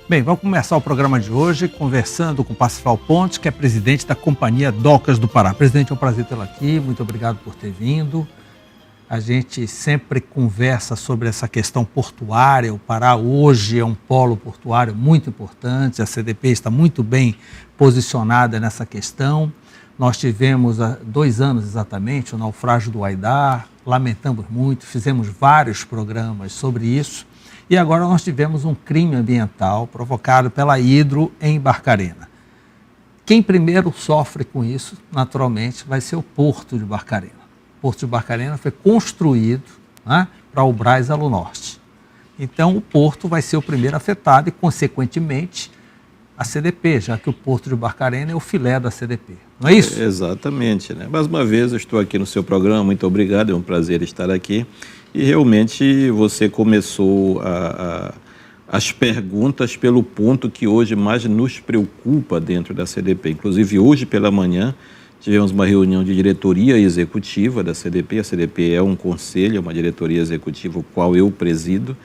Bem, vamos começar o programa de hoje conversando com o Parsifal Pontes, que é presidente da Companhia Docas do Pará. Presidente, é um prazer tê-lo aqui, muito obrigado por ter vindo. A gente sempre conversa sobre essa questão portuária. O Pará hoje é um polo portuário muito importante, a CDP está muito bem posicionada nessa questão. Nós tivemos há 2 anos exatamente o naufrágio do Aidar, lamentamos muito, fizemos vários programas sobre isso. E agora nós tivemos um crime ambiental provocado pela Hidro em Barcarena. Quem primeiro sofre com isso, naturalmente, vai ser o Porto de Barcarena. O Porto de Barcarena foi construído, né, para o Brás Alunorte. Então o Porto vai ser o primeiro afetado e, consequentemente, a CDP, já que o Porto de Barcarena é o filé da CDP. Não é isso? Exatamente, né? Mais uma vez eu estou aqui no seu programa, muito obrigado, é um prazer estar aqui. E realmente você começou as perguntas pelo ponto que hoje mais nos preocupa dentro da CDP. Inclusive hoje pela manhã tivemos uma reunião de diretoria executiva da CDP. A CDP é um conselho, é uma diretoria executiva, o qual eu presido.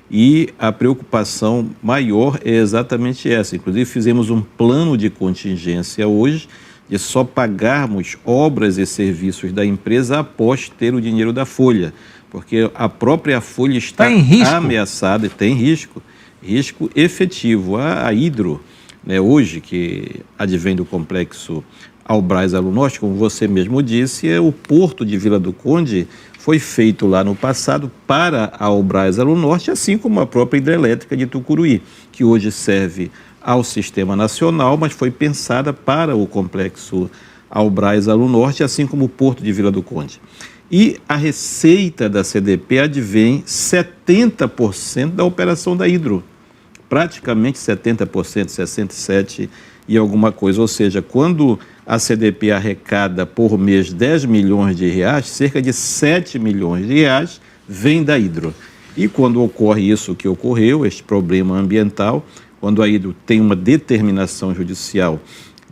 E a preocupação maior é exatamente essa. Inclusive fizemos um plano de contingência hoje de só pagarmos obras e serviços da empresa após ter o dinheiro da folha. Porque a própria folha está ameaçada e tem risco efetivo. A Hidro, né, hoje, que advém do complexo Albrás Alunorte, como você mesmo disse, o porto de Vila do Conde foi feito lá no passado para a Albrás Alunorte, assim como a própria hidrelétrica de Tucuruí, que hoje serve ao Sistema Nacional, mas foi pensada para o complexo Albrás Alunorte, assim como o porto de Vila do Conde. E a receita da CDP advém 70% da operação da Hidro, praticamente 70%, 67% e alguma coisa. Ou seja, quando a CDP arrecada por mês 10 milhões de reais, cerca de 7 milhões de reais vem da Hidro. E quando ocorre isso que ocorreu, este problema ambiental, quando a Hidro tem uma determinação judicial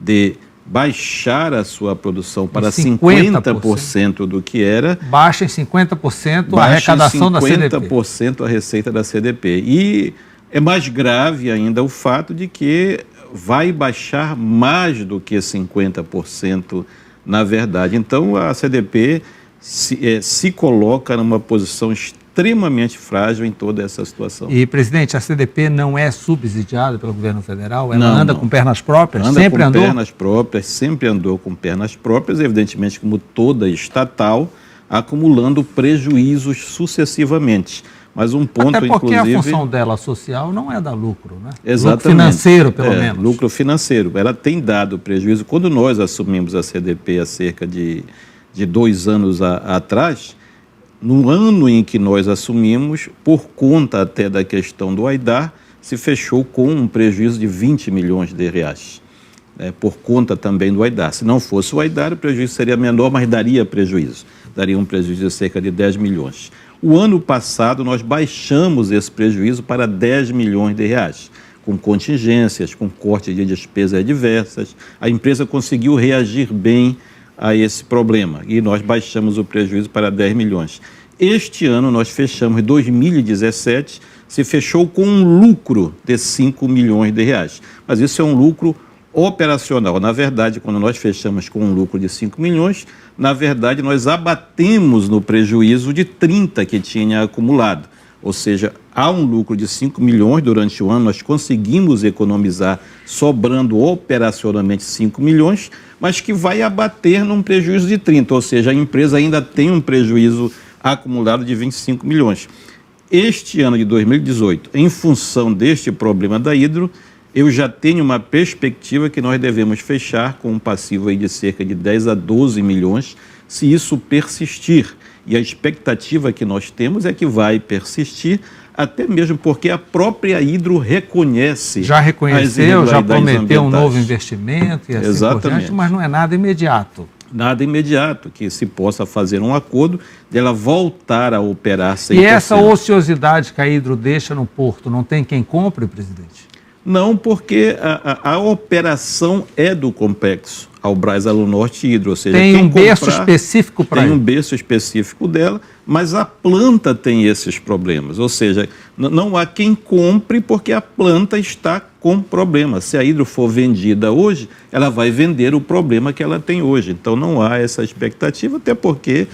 de baixar a sua produção para 50% do que era. Baixa em 50% a arrecadação da CDP. 50% a receita da CDP. E é mais grave ainda o fato de que vai baixar mais do que 50% na verdade. Então a CDP se coloca numa posição extremamente frágil em toda essa situação. E, presidente, a CDP não é subsidiada pelo governo federal? Ela anda com pernas próprias? Sempre andou? Pernas próprias, sempre andou com pernas próprias, evidentemente como toda estatal, acumulando prejuízos sucessivamente. Mas um ponto, até porque inclusive, a função dela social não é dar lucro, né? Exatamente. Lucro financeiro, pelo menos. Lucro financeiro. Ela tem dado prejuízo. Quando nós assumimos a CDP há cerca de 2 anos atrás, no ano em que nós assumimos, por conta até da questão do Aidar, se fechou com um prejuízo de 20 milhões de reais, por conta também do Aidar. Se não fosse o Aidar, o prejuízo seria menor, mas daria prejuízo. Daria um prejuízo de cerca de 10 milhões. O ano passado, nós baixamos esse prejuízo para 10 milhões de reais, com contingências, com corte de despesas adversas. A empresa conseguiu reagir bem a esse problema e nós baixamos o prejuízo para 10 milhões. Este ano nós fechamos, 2017, se fechou com um lucro de 5 milhões de reais. Mas isso é um lucro operacional. Na verdade, quando nós fechamos com um lucro de 5 milhões, na verdade nós abatemos no prejuízo de 30 que tinha acumulado. Ou seja, há um lucro de 5 milhões durante o ano, nós conseguimos economizar, sobrando operacionalmente 5 milhões, mas que vai abater num prejuízo de 30, ou seja, a empresa ainda tem um prejuízo acumulado de 25 milhões. Este ano de 2018, em função deste problema da Hidro, eu já tenho uma perspectiva que nós devemos fechar com um passivo aí de cerca de 10 a 12 milhões, se isso persistir. E a expectativa que nós temos é que vai persistir, até mesmo porque a própria Hidro reconhece. Já reconheceu, já prometeu um novo investimento e assim Exatamente. Por diante, mas não é nada imediato. Nada imediato, que se possa fazer um acordo dela voltar a operar 100%. E essa ociosidade que a Hidro deixa no porto, não tem quem compre, presidente? Não, porque a operação é do complexo ao Brás Alunorte Hidro, ou seja, tem quem um berço comprar, específico para tem um berço específico dela, mas a planta tem esses problemas, ou seja, não há quem compre porque a planta está com problema. Se a Hidro for vendida hoje, ela vai vender o problema que ela tem hoje, então não há essa expectativa, até porque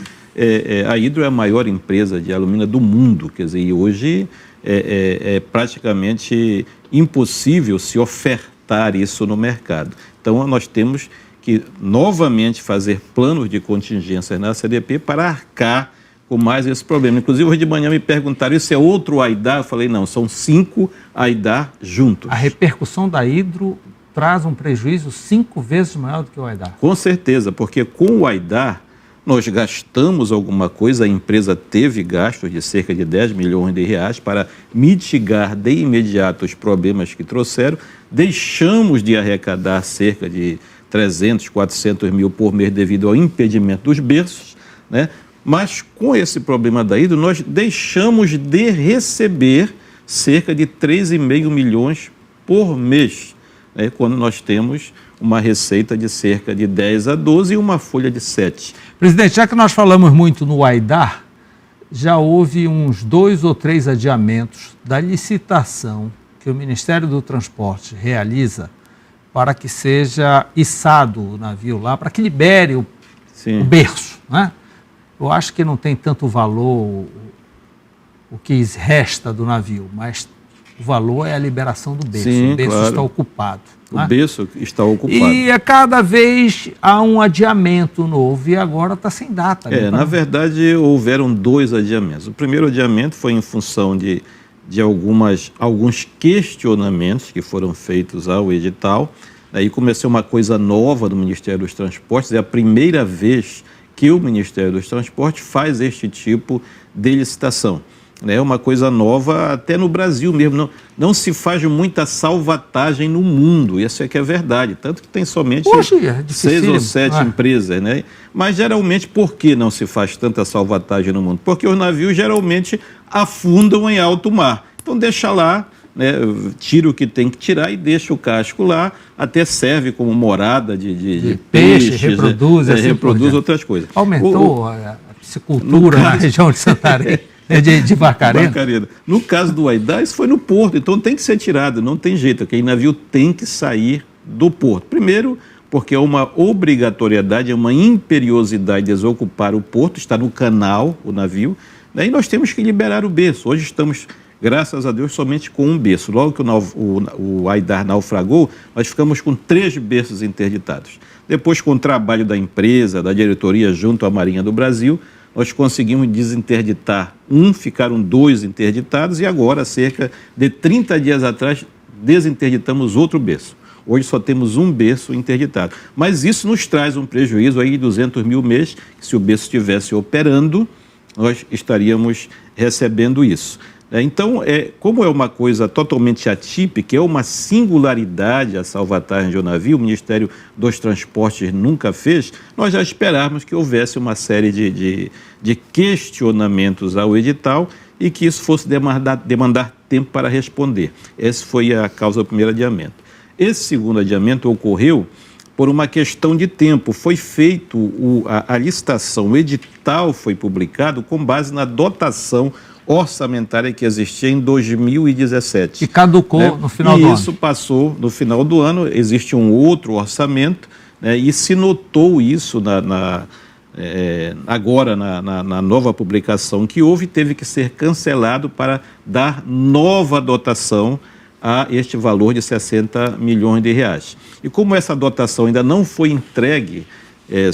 a Hidro é a maior empresa de alumínio do mundo, quer dizer, e hoje é praticamente impossível se ofertar isso no mercado. Então, nós temos que novamente fazer planos de contingência na CDP para arcar com mais esse problema. Inclusive, hoje de manhã me perguntaram, isso é outro AIDAR? Eu falei, não, são 5 AIDAR juntos. A repercussão da Hidro traz um prejuízo 5 vezes maior do que o AIDAR. Com certeza, porque com o AIDAR, nós gastamos alguma coisa, a empresa teve gastos de cerca de 10 milhões de reais para mitigar de imediato os problemas que trouxeram, deixamos de arrecadar cerca de 300, 400 mil por mês devido ao impedimento dos berços, né? Mas com esse problema da Hidro, nós deixamos de receber cerca de 3,5 milhões por mês, né? Quando nós temos uma receita de cerca de 10 a 12 e uma folha de 7. Presidente, já que nós falamos muito no AIDAR, já houve uns 2 ou 3 adiamentos da licitação que o Ministério do Transporte realiza para que seja içado o navio lá, para que libere o berço, né? Eu acho que não tem tanto valor o que resta do navio, mas o valor é a liberação do berço. Sim, o berço claro. está ocupado. O berço está ocupado. E a cada vez há um adiamento novo e agora está sem data. Na verdade, houveram 2 adiamentos. O primeiro adiamento foi em função de alguns questionamentos que foram feitos ao edital. Aí começou uma coisa nova do Ministério dos Transportes, é a primeira vez que o Ministério dos Transportes faz este tipo de licitação. É uma coisa nova até no Brasil mesmo. Não se faz muita salvatagem no mundo, isso é que é verdade. Tanto que tem somente 6 ou 7 empresas, né? Mas geralmente, por que não se faz tanta salvatagem no mundo? Porque os navios geralmente afundam em alto mar. Então deixa lá, né, tira o que tem que tirar e deixa o casco lá, até serve como morada de peixes, reproduz outras coisas. Aumentou a piscicultura na região de Santarém. De Barcarena? No caso do AIDAR, isso foi no porto, então tem que ser tirado, não tem jeito, aquele navio tem que sair do porto. Primeiro, porque é uma obrigatoriedade, é uma imperiosidade desocupar o porto, está no canal o navio, daí nós temos que liberar o berço. Hoje estamos, graças a Deus, somente com um berço. Logo que o AIDAR naufragou, nós ficamos com 3 berços interditados. Depois, com o trabalho da empresa, da diretoria junto à Marinha do Brasil, nós conseguimos desinterditar ficaram 2 interditados e agora, cerca de 30 dias atrás, desinterditamos outro berço. Hoje só temos um berço interditado. Mas isso nos traz um prejuízo aí de 200 mil mês, que se o berço estivesse operando, nós estaríamos recebendo isso. Então, como é uma coisa totalmente atípica, é uma singularidade a salvatagem de um navio, o Ministério dos Transportes nunca fez, nós já esperávamos que houvesse uma série de questionamentos ao edital e que isso fosse demandar tempo para responder. Essa foi a causa do primeiro adiamento. Esse segundo adiamento ocorreu por uma questão de tempo. Foi feito a licitação, o edital foi publicado com base na dotação orçamentária que existia em 2017. E caducou no final do ano. E isso passou no final do ano, existe um outro orçamento, né, e se notou isso agora na nova publicação que houve, teve que ser cancelado para dar nova dotação a este valor de 60 milhões de reais. E como essa dotação ainda não foi entregue,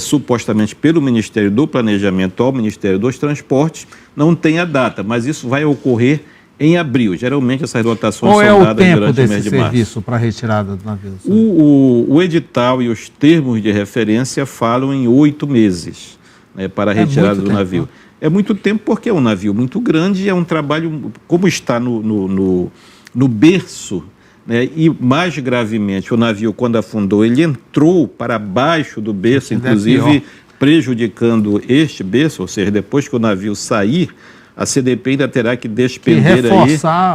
supostamente pelo Ministério do Planejamento ao Ministério dos Transportes, não tem a data, mas isso vai ocorrer em abril. Geralmente essas dotações são dadas durante o mês de março. Qual é o tempo desse serviço para a retirada do navio? O edital e os termos de referência falam em 8 meses, né, para a retirada do navio. É muito tempo porque é um navio muito grande e é um trabalho, como está no berço, né, e mais gravemente, o navio, quando afundou, ele entrou para baixo do berço, inclusive prejudicando este berço, ou seja, depois que o navio sair, a CDP ainda terá que despender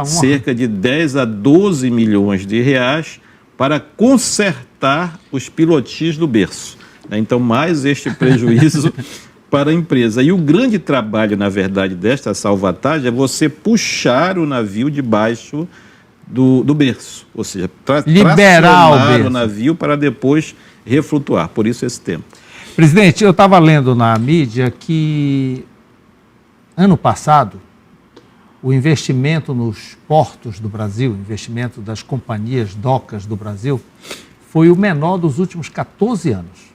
cerca de 10 a 12 milhões de reais para consertar os pilotis do berço. né? Então, mais este prejuízo para a empresa. E o grande trabalho, na verdade, desta salvatagem é você puxar o navio debaixo do berço, ou seja, liberar o navio para depois reflutuar. Por isso esse tempo. Presidente, eu estava lendo na mídia que ano passado o investimento nos portos do Brasil, o investimento das companhias docas do Brasil, foi o menor dos últimos 14 anos.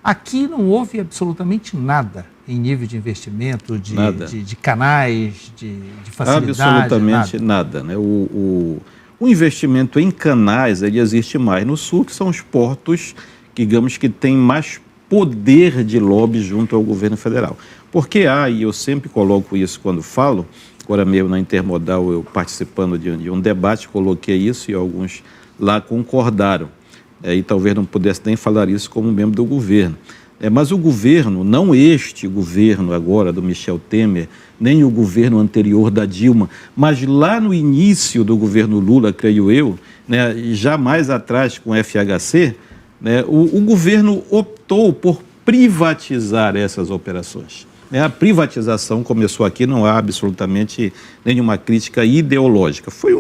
Aqui não houve absolutamente nada em nível de investimento, de canais, de facilidade. Absolutamente nada, né? O investimento em canais, ele existe mais no Sul, que são os portos, digamos, que têm mais poder de lobby junto ao governo federal. Porque e eu sempre coloco isso quando falo, agora mesmo na Intermodal, eu participando de um debate, coloquei isso e alguns lá concordaram. E talvez não pudesse nem falar isso como membro do governo. Mas o governo, não este governo agora do Michel Temer, nem o governo anterior da Dilma, mas lá no início do governo Lula, creio eu, né, e já mais atrás com o FHC, né, o governo optou por privatizar essas operações. A privatização começou aqui, não há absolutamente nenhuma crítica ideológica. Foi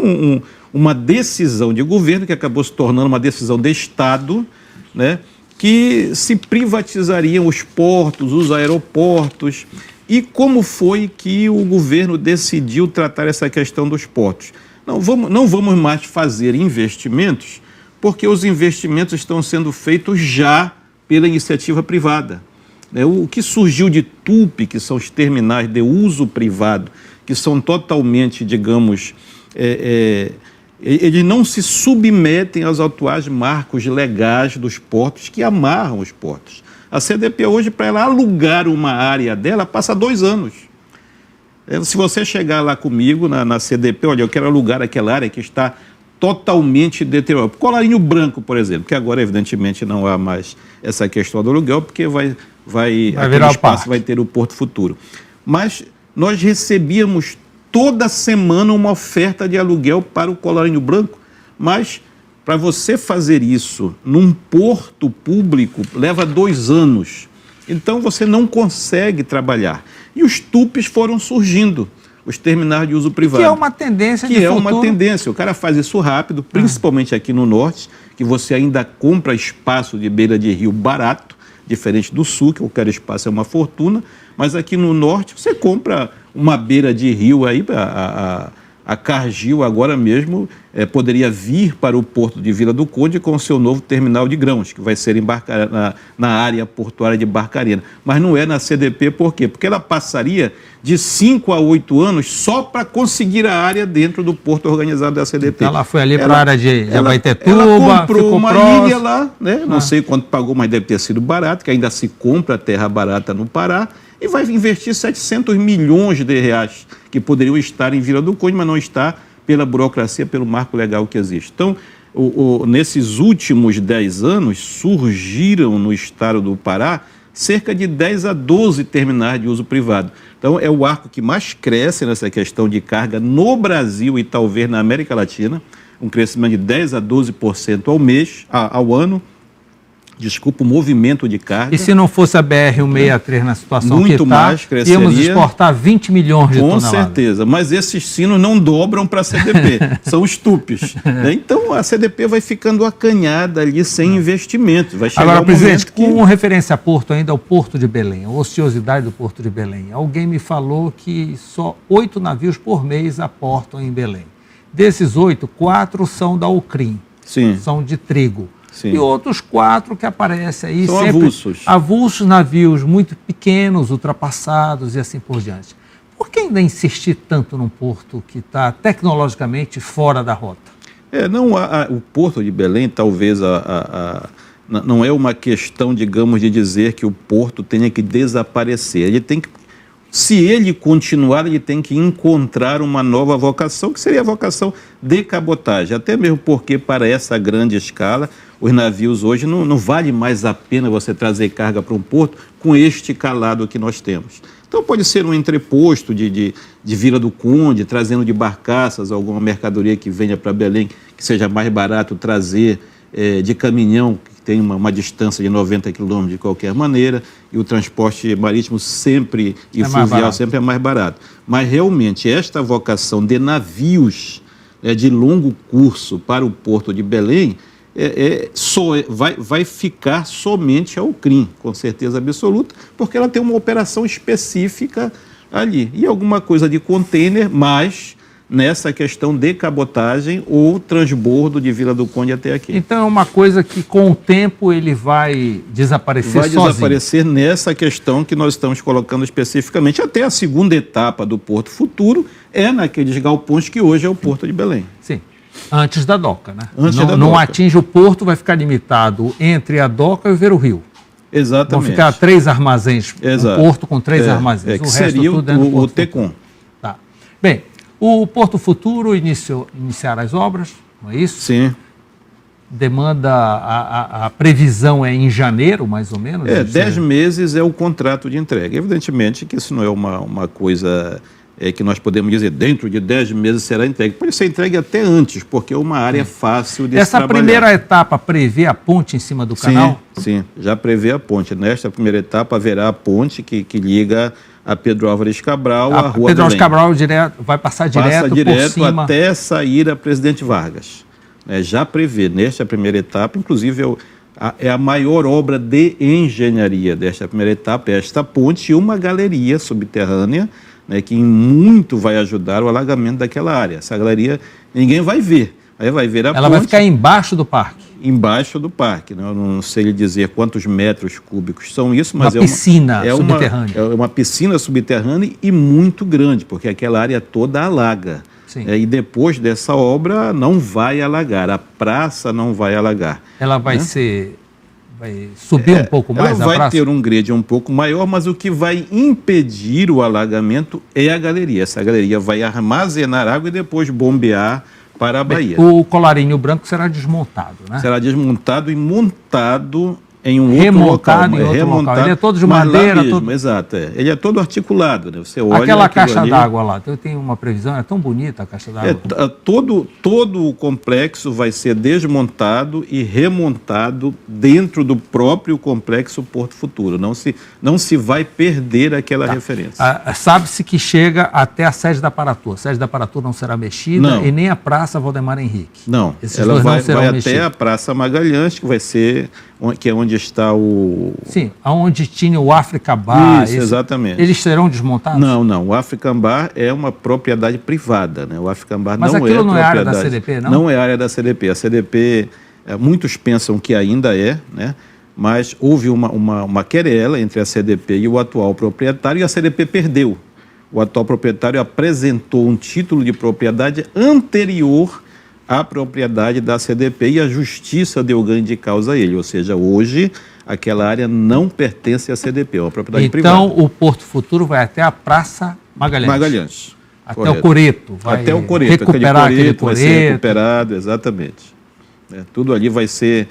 uma decisão de governo que acabou se tornando uma decisão de Estado, né, que se privatizariam os portos, os aeroportos. E como foi que o governo decidiu tratar essa questão dos portos? Não vamos mais fazer investimentos, porque os investimentos estão sendo feitos já pela iniciativa privada. O que surgiu de TUP, que são os terminais de uso privado, que são totalmente, digamos, eles não se submetem aos atuais marcos legais dos portos que amarram os portos. A CDP hoje, para ela alugar uma área dela, passa 2 anos. Se você chegar lá comigo na CDP, olha, eu quero alugar aquela área que está totalmente deteriorada. Colarinho Branco, por exemplo, que agora, evidentemente, não há mais essa questão do aluguel, porque vai virar espaço, vai ter o Porto Futuro. Mas nós recebíamos toda semana uma oferta de aluguel para o Colarinho Branco, mas para você fazer isso num porto público leva 2 anos. Então você não consegue trabalhar. E os TUPs foram surgindo, os terminais de uso privado. Que é uma tendência Que é uma tendência. O cara faz isso rápido, principalmente aqui no norte, que você ainda compra espaço de beira de rio barato, diferente do sul, que qualquer espaço é uma fortuna, mas aqui no norte você compra uma beira de rio aí, a Cargill agora mesmo poderia vir para o porto de Vila do Conde com o seu novo terminal de grãos, que vai ser na área portuária de Barcarena. Mas não é na CDP, por quê? Porque ela passaria de 5 a 8 anos só para conseguir a área dentro do porto organizado da CDP. Então ela foi ali para a área de Abaetetuba, ela comprou uma ilha lá, né? Não sei quanto pagou, mas deve ter sido barato, que ainda se compra terra barata no Pará, e vai investir 700 milhões de reais que poderiam estar em Vila do Conde, mas não está pela burocracia, pelo marco legal que existe. Então, nesses últimos 10 anos, surgiram no estado do Pará cerca de 10 a 12 terminais de uso privado. Então, é o arco que mais cresce nessa questão de carga no Brasil e talvez na América Latina, um crescimento de 10 a 12% ao ano. Desculpa, o movimento de carga. E se não fosse a BR-163 na situação muito que mais está, cresceria, íamos exportar 20 milhões de toneladas. Com certeza, mas esses sinos não dobram para a CDP, são os TUPs. Né? Então a CDP vai ficando acanhada ali sem investimento. Vai chegar agora, presidente, com referência a porto ainda, ao Porto de Belém, a ociosidade do Porto de Belém, alguém me falou que só 8 navios por mês aportam em Belém. Desses 8, 4 são da Ucrim, são de trigo. Sim. E outros 4 que aparecem aí, são sempre avulsos, navios muito pequenos, ultrapassados e assim por diante. Por que ainda insistir tanto num porto que está tecnologicamente fora da rota? O Porto de Belém talvez não é uma questão, digamos, de dizer que o porto tenha que desaparecer. Se ele continuar, ele tem que encontrar uma nova vocação, que seria a vocação de cabotagem. Até mesmo porque, para essa grande escala, os navios hoje não vale mais a pena você trazer carga para um porto com este calado que nós temos. Então, pode ser um entreposto de Vila do Conde, trazendo de barcaças alguma mercadoria que venha para Belém, que seja mais barato trazer de caminhão, que tem uma distância de 90 quilômetros de qualquer maneira, e o transporte marítimo sempre e fluvial sempre é mais barato. Mas realmente esta vocação de navios de longo curso para o Porto de Belém vai ficar somente ao CRIM, com certeza absoluta, porque ela tem uma operação específica ali. E alguma coisa de container, mas nessa questão de cabotagem ou transbordo de Vila do Conde até aqui. Então é uma coisa que com o tempo ele vai desaparecer sozinho. Vai desaparecer nessa questão que nós estamos colocando especificamente. Até a segunda etapa do Porto Futuro é naqueles galpões que hoje é o Porto de Belém. Sim, antes da doca, né? Antes da doca. Não atinge o porto, vai ficar limitado entre a doca e o Ver o Rio. Exatamente. Vão ficar 3 armazéns, um porto com 3 armazéns. Que seria o TECOM. Tá. Bem, o Porto Futuro iniciará as obras, não é isso? Sim. Demanda, a previsão é em janeiro, mais ou menos? 10 meses é o contrato de entrega. Evidentemente que isso não é uma coisa que nós podemos dizer, dentro de 10 meses será entregue. Pode ser entregue até antes, porque é uma área fácil de se trabalhar. Essa primeira etapa prevê a ponte em cima do canal? Sim, já prevê a ponte. Nesta primeira etapa haverá a ponte que liga a Pedro Álvares Cabral à Rua Pedro Álvares Cabral vai passar direto por cima. Até sair a Presidente Vargas. Já prevê, nesta primeira etapa, inclusive é a maior obra de engenharia desta primeira etapa, é esta ponte e uma galeria subterrânea, que em muito vai ajudar o alagamento daquela área. Essa galeria ninguém vai ver. Aí vai ver a ponte. Ela vai ficar embaixo do parque? Embaixo do parque. Eu não sei lhe dizer quantos metros cúbicos são isso, mas uma piscina subterrânea. É uma piscina subterrânea e muito grande, porque aquela área toda alaga. E depois dessa obra não vai alagar, a praça não vai alagar. Ela vai subir um pouco mais a praça? Ela vai ter um grade um pouco maior, mas o que vai impedir o alagamento é a galeria. Essa galeria vai armazenar água e depois bombear para a Bahia. O colarinho branco será desmontado, né? Será desmontado e montado em um outro local. Remontado. Ele é todo de madeira? Exato. Ele é todo articulado, né? Você olha aquela caixa d'água lá, eu tenho uma previsão, é tão bonita a caixa d'água. Todo o complexo vai ser desmontado e remontado dentro do próprio complexo Porto Futuro. Não se vai perder aquela referência. Sabe-se que chega até a sede da Paratur. A sede da Paratur não será mexida e nem a Praça Valdemar Henrique. Não, ela vai até a Praça Magalhães, que é onde está o... Sim, onde tinha o Africa Bar. Isso, exatamente. Eles serão desmontados? Não. O Africa Bar é uma propriedade privada, né? O Africa Bar não é propriedade... Mas aquilo não é área da CDP, não? Não é área da CDP. A CDP, muitos pensam que ainda é, né? Mas houve uma querela entre a CDP e o atual proprietário e a CDP perdeu. O atual proprietário apresentou um título de propriedade anterior à propriedade da CDP e a justiça deu ganho de causa a ele. Ou seja, hoje aquela área não pertence à CDP, é uma propriedade privada. Então o Porto Futuro vai até a Praça Magalhães. Até o Coreto. Até o Coreto. Recuperar aquele Coreto. Vai ser recuperado, exatamente. Tudo ali vai ser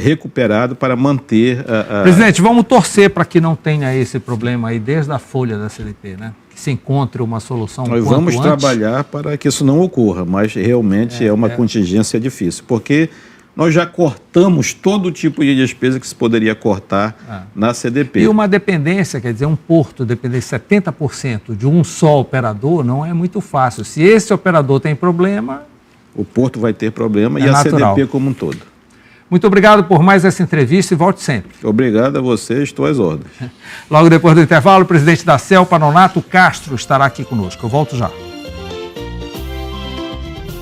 recuperado para manter Presidente, vamos torcer para que não tenha esse problema aí desde a folha da CDP, né? Que se encontre uma solução Nós vamos trabalhar para que isso não ocorra, mas realmente é uma contingência difícil, porque nós já cortamos todo tipo de despesa que se poderia cortar na CDP. E uma dependência, quer dizer, um porto depender 70% de um só operador não é muito fácil. Se esse operador tem problema... O porto vai ter problema e a CDP como um todo. Muito obrigado por mais essa entrevista e volte sempre. Obrigado a você, estou às ordens. Logo depois do intervalo, o presidente da CELPA, Nonato Castro, estará aqui conosco. Eu volto já.